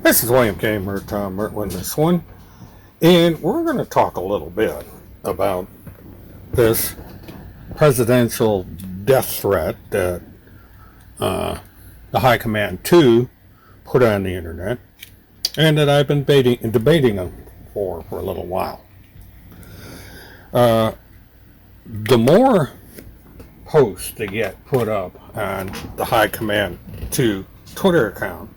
This is William K. Mertwin, this one, and we're going to talk a little bit about this presidential death threat that the High Command 2 put on the internet, and that I've been debating them for a little while. The more posts that get put up on the High Command 2 Twitter account,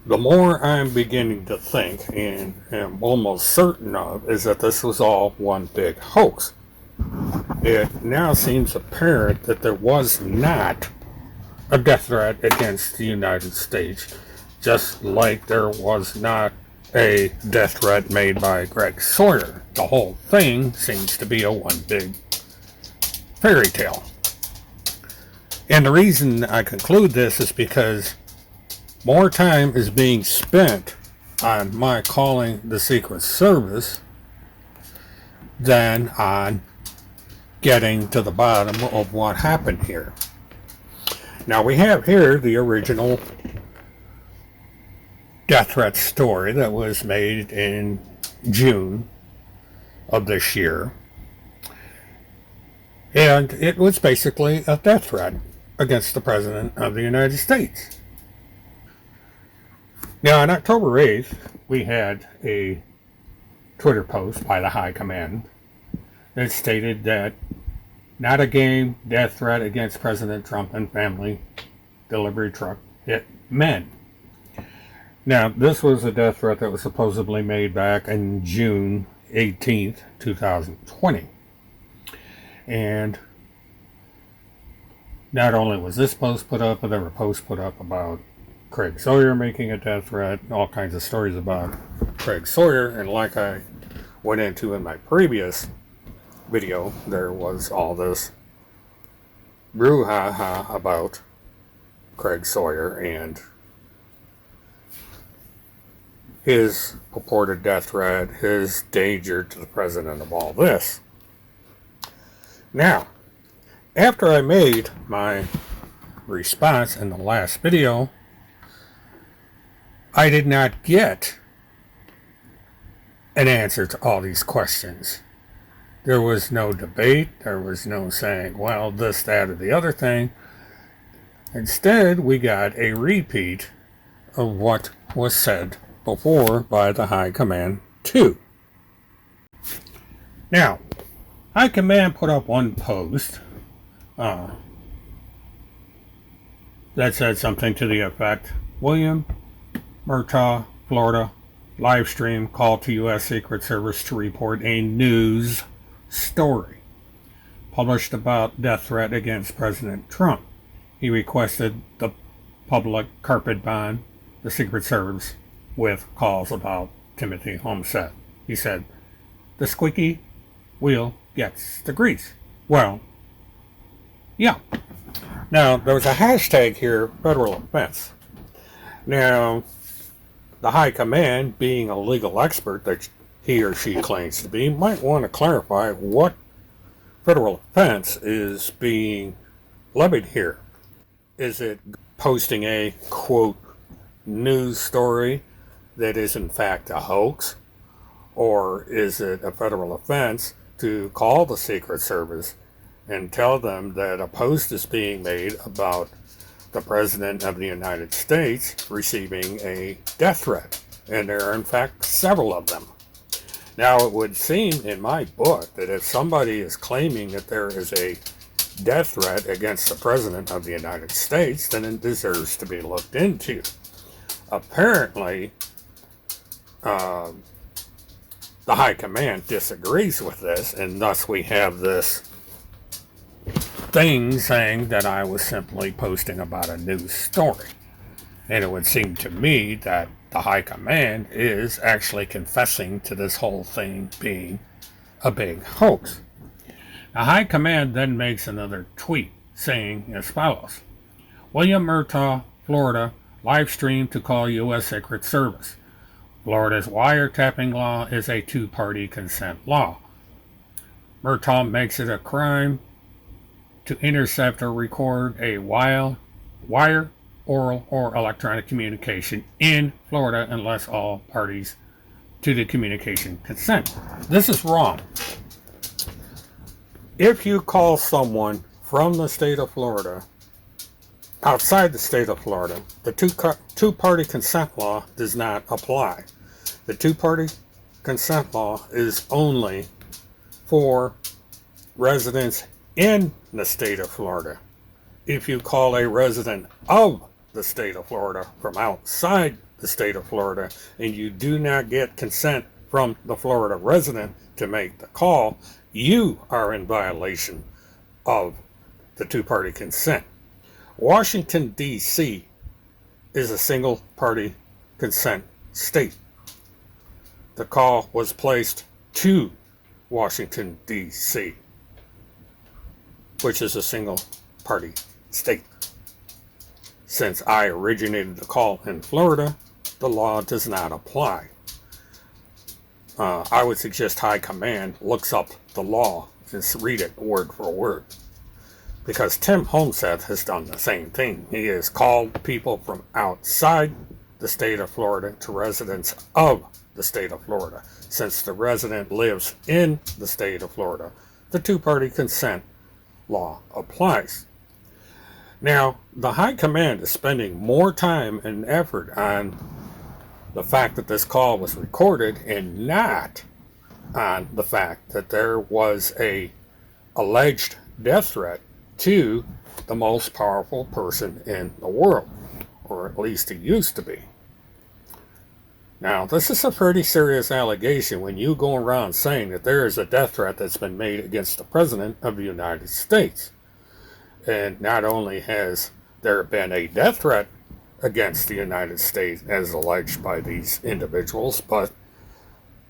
the more I'm beginning to think, and am almost certain of, is that this was all one big hoax. It now seems apparent that there was not a death threat against the United States, just like there was not a death threat made by Greg Sawyer. The whole thing seems to be a one big fairy tale. And the reason I conclude this is because more time is being spent on my calling the Secret Service than on getting to the bottom of what happened here. Now we have here the original death threat story that was made in June of this year. And it was basically a death threat against the President of the United States. Now, on October 8th, we had a Twitter post by the High Command that stated that not a game death threat against President Trump and family delivery truck hit men. Now, this was a death threat that was supposedly made back in June 18th, 2020. And not only was this post put up, but there were posts put up about Craig Sawyer making a death threat, all kinds of stories about Craig Sawyer, and like I went into in my previous video, there was all this brouhaha about Craig Sawyer and his purported death threat, his danger to the president of all this. Now, after I made my response in the last video, I did not get an answer to all these questions. There was no debate. There was no saying, well, this, that, or the other thing. Instead, we got a repeat of what was said before by the High Command 2. Now, High Command put up one post that said something to the effect, William, Murtaugh, Florida, live stream call to U.S. Secret Service to report a news story published about death threat against President Trump. He requested the public carpet bomb the Secret Service with calls about Timothy Homestead. He said, the squeaky wheel gets the grease. Well, yeah. Now, there was a hashtag here, federal offense. Now, the High Command, being a legal expert that he or she claims to be, might want to clarify what federal offense is being levied here. Is it posting a, quote, news story that is in fact a hoax? Or is it a federal offense to call the Secret Service and tell them that a post is being made about the President of the United States receiving a death threat? And there are in fact several of them. Now, it would seem in my book that if somebody is claiming that there is a death threat against the President of the United States, then it deserves to be looked into. Apparently, the High Command disagrees with this, and thus we have this thing saying that I was simply posting about a news story. And it would seem to me that the High Command is actually confessing to this whole thing being a big hoax. The High Command then makes another tweet saying as follows, William Murtaugh, Florida, live stream to call U.S. Secret Service. Florida's wiretapping law is a two-party consent law. Murtaugh makes it a crime to intercept or record a wire oral or electronic communication in Florida unless all parties to the communication consent. This is wrong. If you call someone from the state of Florida, outside the state of Florida, the two-party consent law does not apply. The two-party consent law is only for residents in the state of Florida. If you call a resident of the state of Florida from outside the state of Florida and you do not get consent from the Florida resident to make the call, you are in violation of the two-party consent. Washington, D.C. is a single-party consent state. The call was placed to Washington, D.C., which is a single-party state. Since I originated the call in Florida, the law does not apply. I would suggest High Command looks up the law and read it word for word. Because Tim Homseth has done the same thing. He has called people from outside the state of Florida to residents of the state of Florida. Since the resident lives in the state of Florida, the two-party consent law applies. Now, the High Command is spending more time and effort on the fact that this call was recorded and not on the fact that there was a alleged death threat to the most powerful person in the world, or at least he used to be. Now, this is a pretty serious allegation when you go around saying that there is a death threat that's been made against the President of the United States. And not only has there been a death threat against the United States as alleged by these individuals, but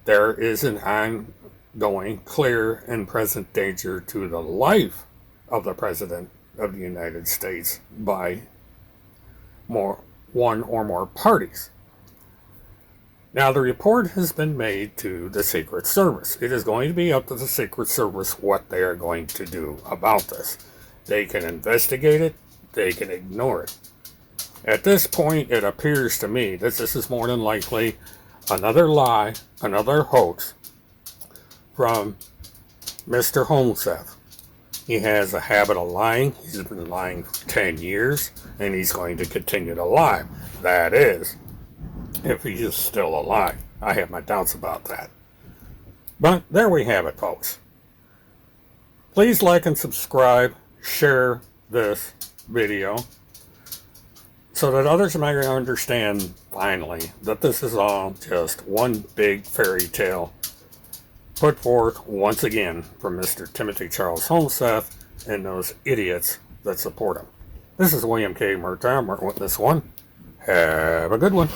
there is an ongoing, clear, and present danger to the life of the President of the United States by one or more parties. Now, the report has been made to the Secret Service. It is going to be up to the Secret Service what they are going to do about this. They can investigate it, they can ignore it. At this point, it appears to me that this is more than likely another lie, another hoax from Mr. Homseth. He has a habit of lying. He's been lying for 10 years, and he's going to continue to lie. That is, if he is still alive. I have my doubts about that. But there we have it, folks. Please like and subscribe, share this video, so that others may understand, finally, that this is all just one big fairy tale put forth once again from Mr. Timothy Charles Homseth and those idiots that support him. This is William K. Murtaugh. I'm with this one. Have a good one.